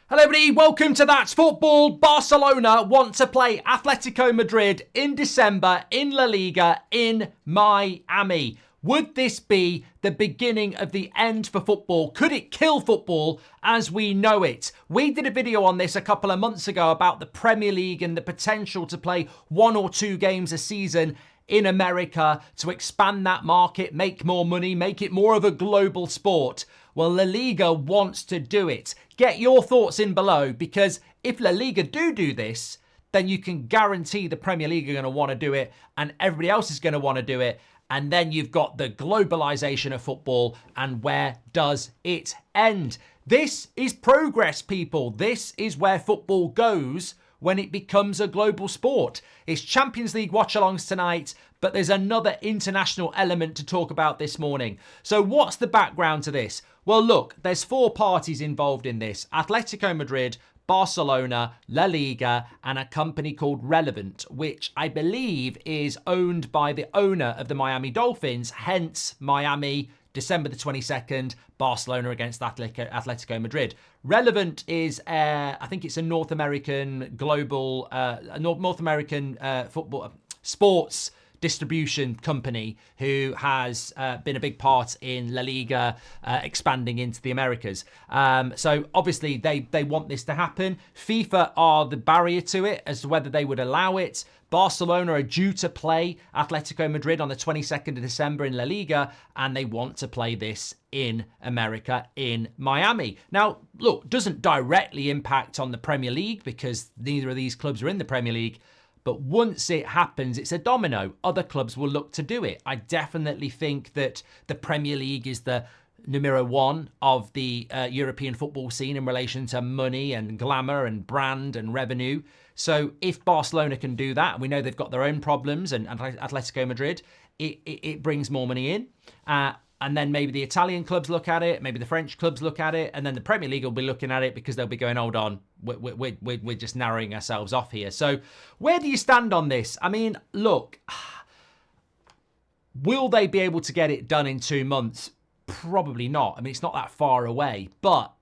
Hello everybody, welcome to That's Football. Barcelona want to play Atletico Madrid in December in La Liga in Miami. Would this be the beginning of the end for football? Could it kill football as we know it? We did a video on this a couple of months ago about the Premier League and the potential to play 1 or 2 games a season in America to expand that market, make more money, make it more of a global sport. Well, La Liga wants to do it. Get your thoughts in below, because if La Liga do this, then you can guarantee the Premier League are going to want to do it and everybody else is going to want to do it. And then you've got the globalization of football, and where does it end? This is progress, people. This is where football goes when it becomes a global sport. It's Champions League watch-alongs tonight, but there's another international element to talk about this morning. So what's the background to this? Well, look, there's 4 parties involved in this. Atletico Madrid, Barcelona, La Liga, and a company called Relevant, which I believe is owned by the owner of the Miami Dolphins, hence Miami, December the 22nd, Barcelona against Atletico Madrid. Relevant is, I think it's a North American global, North American football sports distribution company who has been a big part in La Liga expanding into the Americas. So obviously they want this to happen. FIFA are the barrier to it as to whether they would allow it. Barcelona are due to play Atletico Madrid on the 22nd of December in La Liga, and they want to play this in America, in Miami. Now, look, doesn't directly impact on the Premier League because neither of these clubs are in the Premier League. But once it happens, it's a domino. Other clubs will look to do it. I definitely think that the Premier League is the numero 1 of the European football scene in relation to money and glamour and brand and revenue. So if Barcelona can do that, we know they've got their own problems, and Atletico Madrid, it brings more money in. And then maybe the Italian clubs look at it, maybe the French clubs look at it, and then the Premier League will be looking at it because they'll be going, hold on, we're just narrowing ourselves off here. So where do you stand on this? I mean, look, will they be able to get it done in 2 months? Probably not. I mean, it's not that far away, but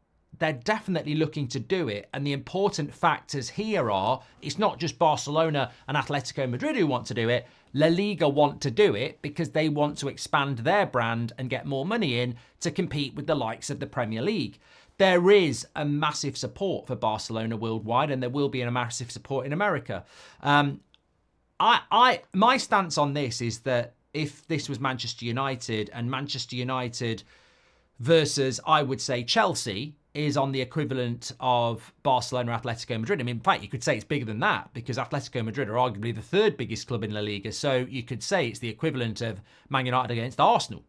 they're definitely looking to do it. And the important factors here are, it's not just Barcelona and Atletico Madrid who want to do it. La Liga want to do it because they want to expand their brand and get more money in to compete with the likes of the Premier League. There is a massive support for Barcelona worldwide, and there will be a massive support in America. My stance on this is that if this was Manchester United, and Manchester United versus, I would say, Chelsea is on the equivalent of Barcelona, Atletico Madrid. I mean, in fact, you could say it's bigger than that because Atletico Madrid are arguably the 3rd biggest club in La Liga. So you could say it's the equivalent of Man United against Arsenal.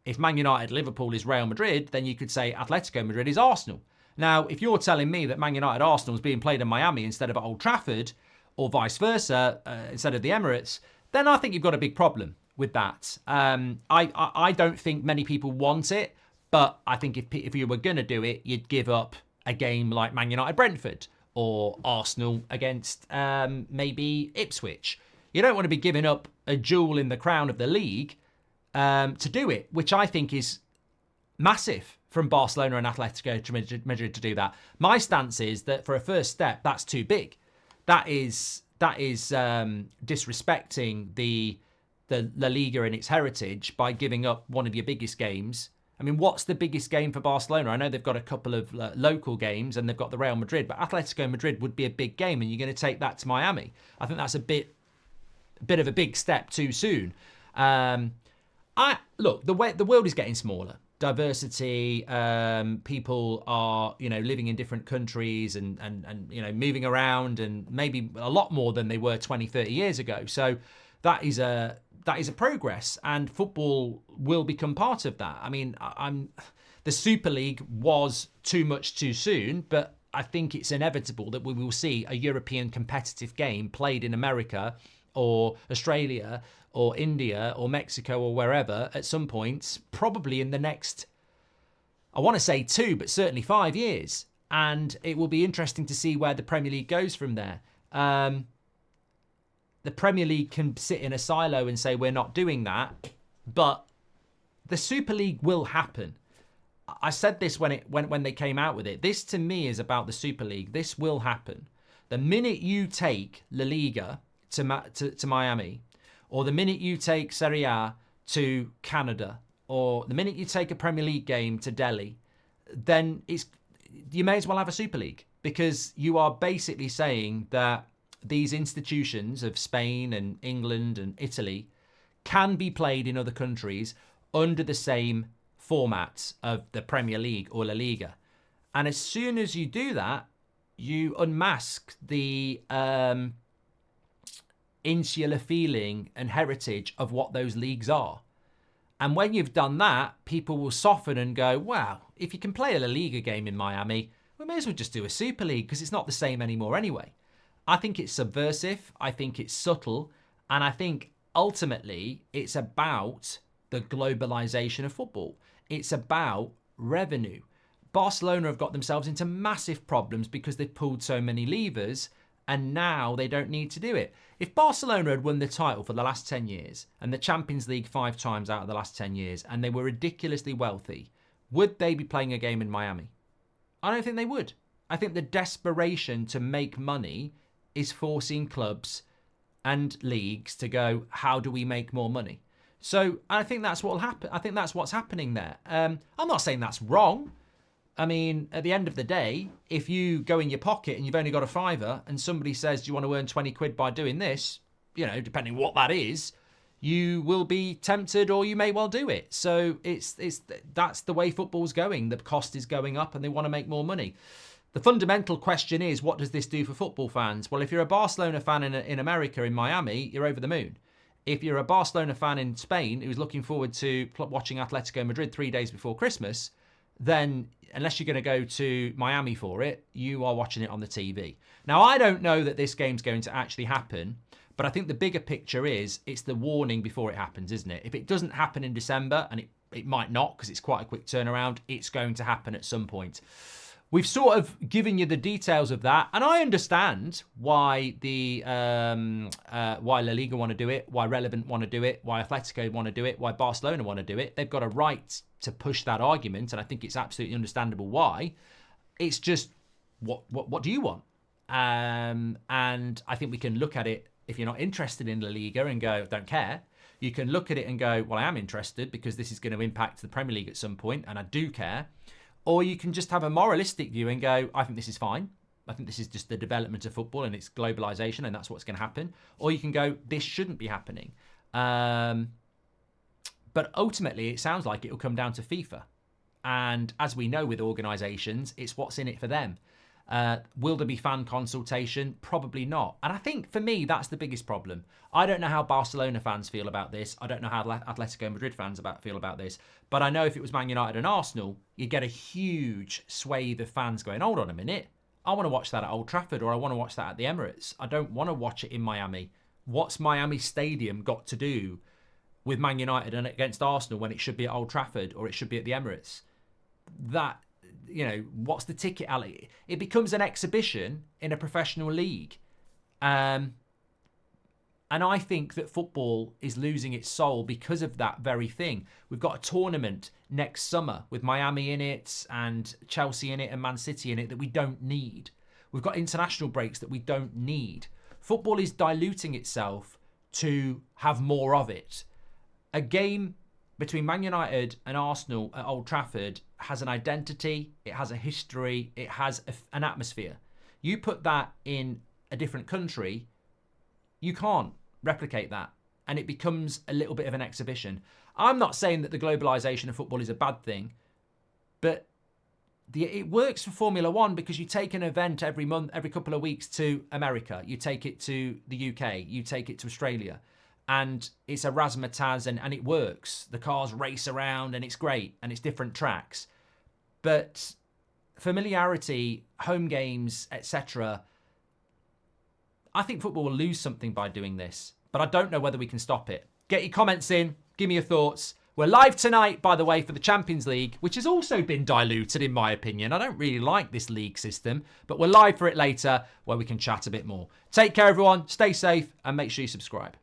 If Man United, Liverpool is Real Madrid, then you could say Atletico Madrid is Arsenal. Now, if you're telling me that Man United Arsenal is being played in Miami instead of at Old Trafford, or vice versa, instead of the Emirates, then I think you've got a big problem with that. I don't think many people want it. But I think if you were going to do it, you'd give up a game like Man United-Brentford or Arsenal against maybe Ipswich. You don't want to be giving up a jewel in the crown of the league to do it, which I think is massive from Barcelona and Atletico Madrid to do that. My stance is that for a first step, that's too big. That is disrespecting the La Liga and its heritage by giving up one of your biggest games. I mean, what's the biggest game for Barcelona? I know they've got a couple of local games and they've got the Real Madrid, but Atletico Madrid would be a big game, and you're going to take that to Miami. I think that's a bit of a big step too soon. Look, the world is getting smaller. Diversity, people are, living in different countries and moving around, and maybe a lot more than they were 20, 30 years ago. So that is a progress, and football will become part of that. I mean, the Super League was too much too soon, but I think it's inevitable that we will see a European competitive game played in America or Australia or India or Mexico or wherever at some point, probably in the next, I want to say 2, but certainly 5 years. And it will be interesting to see where the Premier League goes from there. The Premier League can sit in a silo and say, we're not doing that, but the Super League will happen. I said this when they came out with it. This to me is about the Super League. This will happen. The minute you take La Liga to Miami, or the minute you take Serie A to Canada, or the minute you take a Premier League game to Delhi, then you may as well have a Super League, because you are basically saying that these institutions of Spain and England and Italy can be played in other countries under the same formats of the Premier League or La Liga. And as soon as you do that, you unmask the insular feeling and heritage of what those leagues are. And when you've done that, people will soften and go, wow, if you can play a La Liga game in Miami, we may as well just do a Super League, because it's not the same anymore anyway. I think it's subversive. I think it's subtle. And I think ultimately it's about the globalization of football. It's about revenue. Barcelona have got themselves into massive problems because they've pulled so many levers, and now they don't need to do it. If Barcelona had won the title for the last 10 years and the Champions League 5 times out of the last 10 years, and they were ridiculously wealthy, would they be playing a game in Miami? I don't think they would. I think the desperation to make money is forcing clubs and leagues to go, how do we make more money? So I think that's what will happen. I think that's what's happening there. I'm not saying that's wrong. I mean, at the end of the day, if you go in your pocket and you've only got a fiver and somebody says, do you want to earn 20 quid by doing this? You know, depending what that is, you will be tempted, or you may well do it. So that's the way football's going. The cost is going up and they want to make more money. The fundamental question is, what does this do for football fans? Well, if you're a Barcelona fan in America, in Miami, you're over the moon. If you're a Barcelona fan in Spain who's looking forward to watching Atletico Madrid 3 days before Christmas, then unless you're going to go to Miami for it, you are watching it on the TV. Now, I don't know that this game's going to actually happen, but I think the bigger picture is it's the warning before it happens, isn't it? If it doesn't happen in December, and it might not because it's quite a quick turnaround, it's going to happen at some point. We've sort of given you the details of that, and I understand why why La Liga want to do it, why Relevant want to do it, why Atletico want to do it, why Barcelona want to do it. They've got a right to push that argument, and I think it's absolutely understandable why. It's just, what do you want? And I think we can look at it, if you're not interested in La Liga, and go, don't care. You can look at it and go, well, I am interested because this is going to impact the Premier League at some point, and I do care. Or you can just have a moralistic view and go, I think this is fine. I think this is just the development of football and its globalization, and that's what's going to happen. Or you can go, this shouldn't be happening. But ultimately, it sounds like it'll come down to FIFA. And as we know with organisations, it's what's in it for them. Will there be fan consultation? Probably not. And I think for me, that's the biggest problem. I don't know how Barcelona fans feel about this. I don't know how Atletico Madrid fans feel about this. But I know if it was Man United and Arsenal, you get a huge swathe of fans going, hold on a minute. I want to watch that at Old Trafford, or I want to watch that at the Emirates. I don't want to watch it in Miami. What's Miami Stadium got to do with Man United and against Arsenal when it should be at Old Trafford or it should be at the Emirates? That, you know, what's the ticket alley? It becomes an exhibition in a professional league. And I think that football is losing its soul because of that very thing. We've got a tournament next summer with Miami in it and Chelsea in it and Man City in it that we don't need. We've got international breaks that we don't need. Football is diluting itself to have more of it. A game between Man United and Arsenal at Old Trafford has an identity, it has a history, it has an atmosphere. You put that in a different country, you can't replicate that, and it becomes a little bit of an exhibition. I'm not saying that the globalization of football is a bad thing, but it works for Formula One because you take an event every month, every couple of weeks to America, you take it to the UK, you take it to Australia, and it's a razzmatazz and it works. The cars race around and it's great and it's different tracks. But familiarity, home games, etc., I think football will lose something by doing this, but I don't know whether we can stop it. Get your comments in, give me your thoughts. We're live tonight, by the way, for the Champions League, which has also been diluted, in my opinion. I don't really like this league system, but we're live for it later where we can chat a bit more. Take care, everyone. Stay safe and make sure you subscribe.